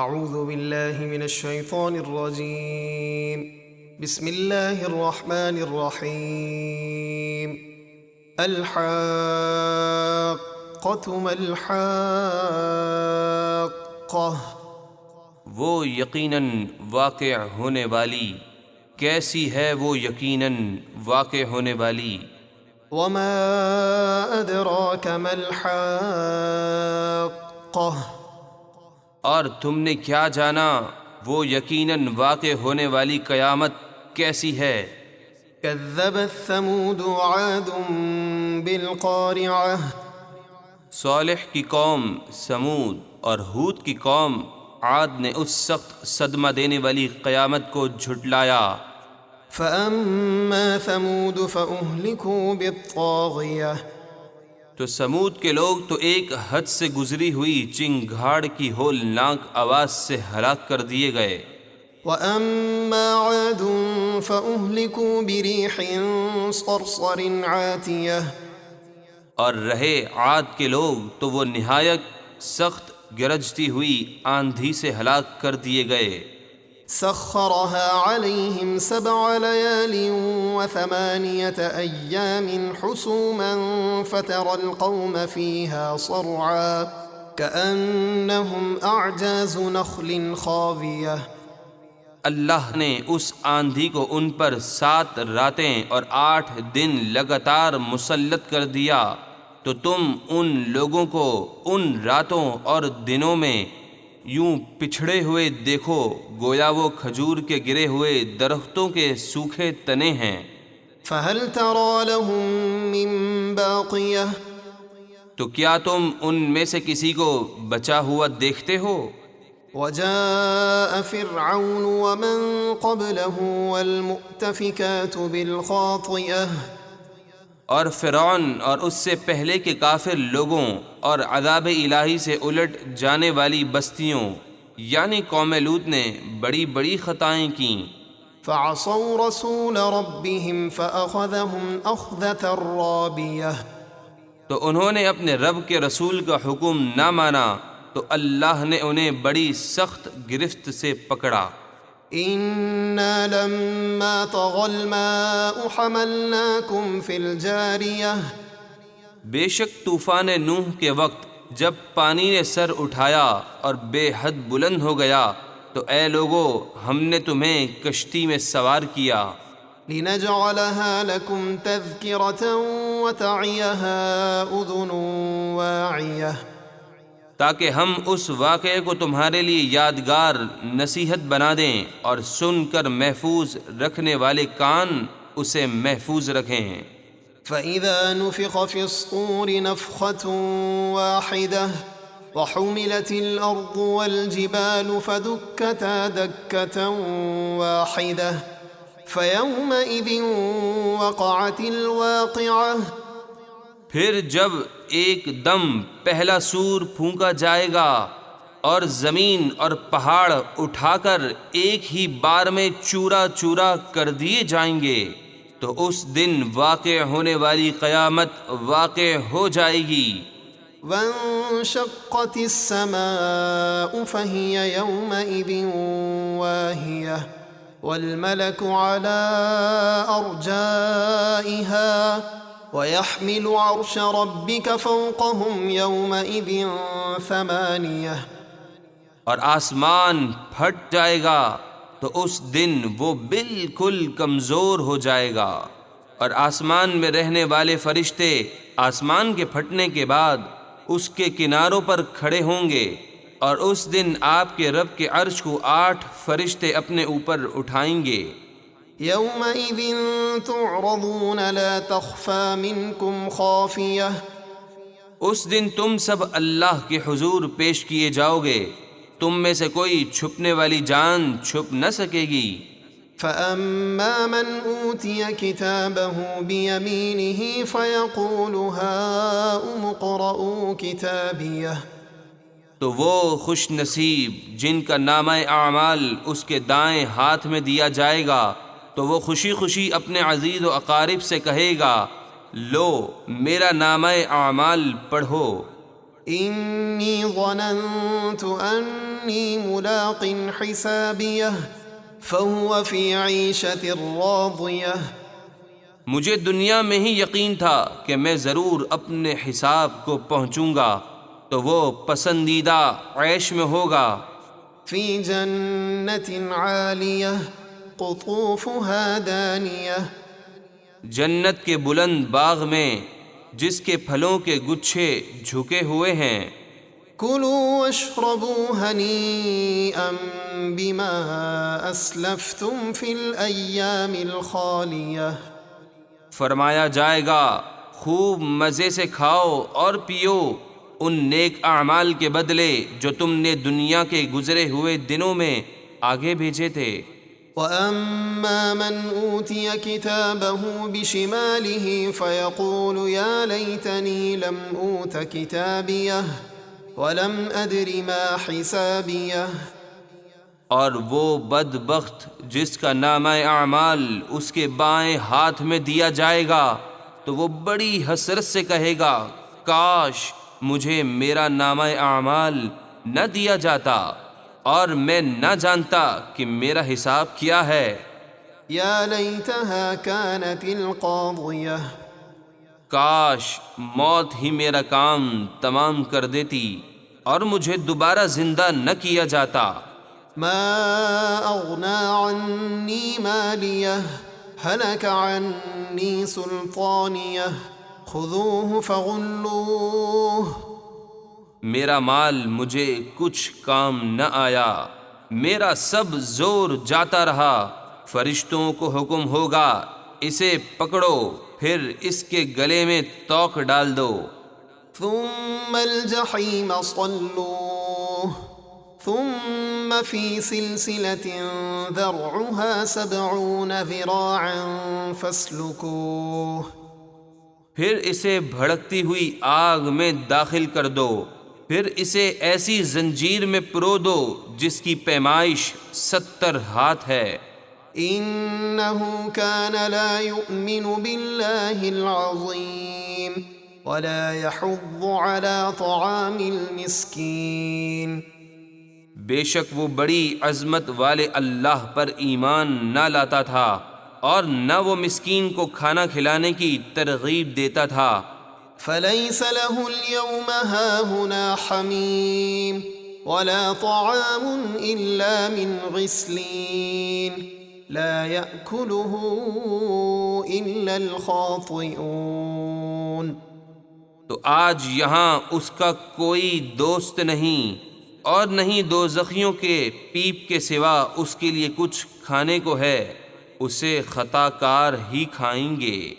اعوذ باللہ من الشیطان الرجیم بسم اللہ الرحمن الرحیم الحاقۃ ما الحاقہ، وہ یقیناً واقع ہونے والی، کیسی ہے وہ یقیناً واقع ہونے والی۔ وما ادراک ما الحاقہ، اور تم نے کیا جانا وہ یقیناً واقع ہونے والی قیامت کیسی ہے؟ کذبت ثمود وعاد بالقارعہ، صالح کی قوم سمود اور ہود کی قوم عاد نے اس سخت صدمہ دینے والی قیامت کو جھٹلایا۔ فأما ثمود فأهلكوا بالطاغیہ، تو سمود کے لوگ تو ایک حد سے گزری ہوئی چنگھاڑ کی ہولناک آواز سے ہلاک کر دیے گئے۔ وأما عاد فأهلكوا بريح صرصر عاتیہ، اور رہے عاد کے لوگ تو وہ نہایت سخت گرجتی ہوئی آندھی سے ہلاک کر دیے گئے۔ سخرها عليهم 7 ليال و8 أيام حسوما فترى القوم فيها صرعا كأنهم أعجاز نخل خاوية۔ اللہ نے اس آندھی کو ان پر 7 راتیں اور 8 دن لگاتار مسلط کر دیا، تو تم ان لوگوں کو ان راتوں اور دنوں میں یوں پچھڑے ہوئے دیکھو گویا وہ کھجور کے گرے ہوئے درختوں کے سوکھے تنے ہیں۔ فهل ترى لهم من باقية، تو کیا تم ان میں سے کسی کو بچا ہوا دیکھتے ہو؟ وجاء فرعون ومن قبله والمؤتفكات بالخاطئة، اور فرعون اور اس سے پہلے کے کافر لوگوں اور عذاب الہی سے الٹ جانے والی بستیوں یعنی قوم لوط نے بڑی بڑی خطائیں کیں۔ فعصوا رسول ربهم فأخذهم أخذة رابية، تو انہوں نے اپنے رب کے رسول کا حکم نہ مانا تو اللہ نے انہیں بڑی سخت گرفت سے پکڑا۔ إنا لما طغى الماء حملناكم في الجارية، بے شک طوفان نوح کے وقت جب پانی نے سر اٹھایا اور بے حد بلند ہو گیا تو اے لوگو ہم نے تمہیں کشتی میں سوار کیا، لنجعلها لكم تذكرة وتعيها أذن واعية، تاکہ ہم اس واقعے کو تمہارے لیے یادگار نصیحت بنا دیں اور سن کر محفوظ رکھنے والے کان اسے محفوظ رکھیں۔ فإذا نفخ في الصور نفخة واحدة وحملت الأرض والجبال فدكتا دكة واحدة فيومئذ وقعت الواقعة، پھر جب ایک دم پہلا سور پھونکا جائے گا اور زمین اور پہاڑ اٹھا کر ایک ہی بار میں چورا چورا کر دیے جائیں گے، تو اس دن واقع ہونے والی قیامت واقع ہو جائے گی۔ وانشقت السماء فهي يومئذ واهية والملك على أرجائها ويحمل عرش ربك فوقهم يومئذ 8، اور آسمان پھٹ جائے گا تو اس دن وہ بالکل کمزور ہو جائے گا، اور آسمان میں رہنے والے فرشتے آسمان کے پھٹنے کے بعد اس کے کناروں پر کھڑے ہوں گے، اور اس دن آپ کے رب کے عرش کو 8 فرشتے اپنے اوپر اٹھائیں گے۔ يومئذ تعرضون لا تخفى منكم خافية، اس دن تم سب اللہ کے حضور پیش کیے جاؤ گے، تم میں سے کوئی چھپنے والی جان چھپ نہ سکے گی۔ فأما من أوتي كتابه بيمينه فيقول هاؤم اقرءوا كتابيه، تو وہ خوش نصیب جن کا نامہ اعمال اس کے دائیں ہاتھ میں دیا جائے گا تو وہ خوشی خوشی اپنے عزیز و اقارب سے کہے گا، لو میرا نامہ اعمال پڑھو۔ إني ظننت أني ملاق حسابيه فهو في عيشة راضية مجھے دنیا میں ہی یقین تھا کہ میں ضرور اپنے حساب کو پہنچوں گا تو وہ پسندیدہ عیش میں ہوگا۔ في جنة عالية قطوفها دانية جنت کے بلند باغ میں جس کے پھلوں کے گچھے جھکے ہوئے ہیں۔ كلوا واشربوا هنيئا بما أسلفتم في الأيام الخالية فرمایا جائے گا خوب مزے سے کھاؤ اور پیو ان نیک اعمال کے بدلے جو تم نے دنیا کے گزرے ہوئے دنوں میں آگے بھیجے تھے۔ وَأَمَّا مَنْ أُوتِيَ كِتَابَهُ بِشِمَالِهِ فَيَقُولُ يَا لَيْتَنِي لَمْ أُوتَ كِتَابِيَهْ وَلَمْ أَدْرِ مَا حِسَابِيَهْ اور وہ بدبخت جس کا نامہ اعمال اس کے بائیں ہاتھ میں دیا جائے گا تو وہ بڑی حسرت سے کہے گا کاش مجھے میرا نامہ اعمال نہ دیا جاتا اور میں نہ جانتا کہ میرا حساب کیا ہے۔ یا لیتہا کانت القاضیہ کاش موت ہی میرا کام تمام کر دیتی اور مجھے دوبارہ زندہ نہ کیا جاتا۔ ما اغنا عنی مالیہ ہلک عنی سلطانیہ خذوہ فغلوہ میرا مال مجھے کچھ کام نہ آیا، میرا سب زور جاتا رہا، فرشتوں کو حکم ہوگا اسے پکڑو پھر اس کے گلے میں توق ڈال دو۔ ثم الجحیم صلوہ ثم فی سلسلة ذرعها 70 ذراعا فاسلکوہ پھر اسے بھڑکتی ہوئی آگ میں داخل کر دو، پھر اسے ایسی زنجیر میں پرو دو جس کی پیمائش 70 ہاتھ ہے۔ إنه كان لا يؤمن بالله العظيم ولا يحض على طعام المسكين بے شک وہ بڑی عظمت والے اللہ پر ایمان نہ لاتا تھا اور نہ وہ مسکین کو کھانا کھلانے کی ترغیب دیتا تھا۔ فليس له اليوم هاهنا حميم ولا طعام إلا من غسلين لا يأكله إلا الخاطئون تو آج یہاں اس کا کوئی دوست نہیں اور نہیں دوزخیوں کے پیپ کے سوا اس کے لیے کچھ کھانے کو ہے، اسے خطا کار ہی کھائیں گے۔